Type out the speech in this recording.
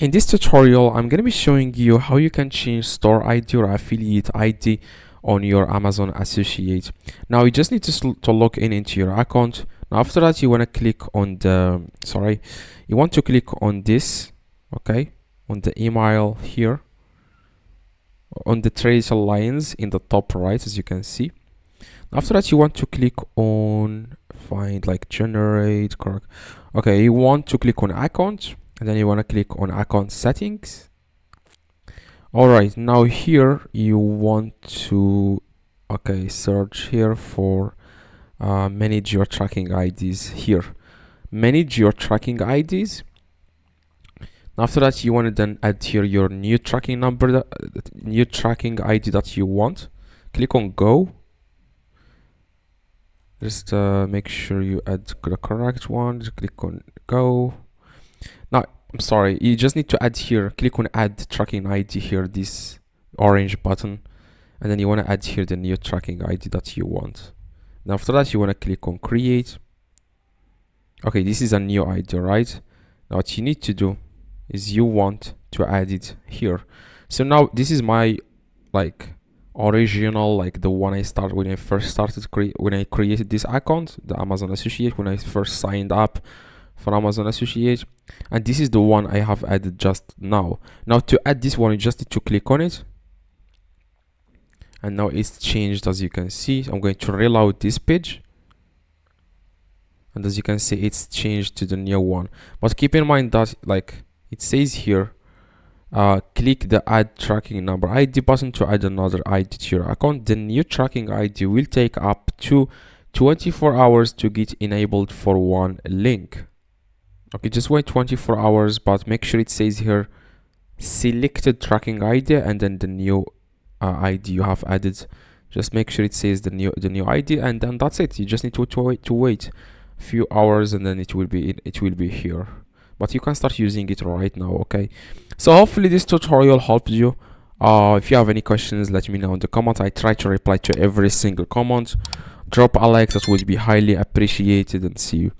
In this tutorial, I'm going to be showing you how you can change store ID or affiliate ID on your Amazon Associate. Now you just need to log in into your account. Now after that, you want to click on the, you want to click on this, okay, on the email here, on the trace lines in the top right, as you can see. After that, you want to click on find like generate, correct. Okay, you want to click on account, and then you want to click on account settings. All right, now here you want to search here for manage your tracking IDs here. Manage your tracking IDs. After that, you want to then add here your new tracking number, new tracking ID that you want. Click on go. Just make sure you add the correct one. Just click on go. Now, I'm sorry, you just need to add here. Click on add tracking ID here, this orange button, and then you want to add here the new tracking ID that you want. Now after that, you want to click on create. Okay, this is a new ID, right? Now what you need to do is you want to add it here. So now this is my original, the one I started when I first started when I created this account, the Amazon Associate, when I first signed up for Amazon Associate, and this is the one I have added just now. Now to add this one, you just need to click on it, and now it's changed. As you can see, I'm going to reload this page, and as you can see, it's changed to the new one. But keep in mind that it says here, click the add tracking number ID button to add another ID to your account. The new tracking ID will take up to 24 hours to get enabled for one link. Okay, just wait 24 hours, but make sure it says here selected tracking ID and then the new ID you have added. Just make sure it says the new ID, and then that's it. You just need to wait a few hours, and then it will be here. But you can start using it right now. Okay, so hopefully this tutorial helped you. If you have any questions, let me know in the comments. I try to reply to every single comment. Drop a like, that would be highly appreciated, and see you.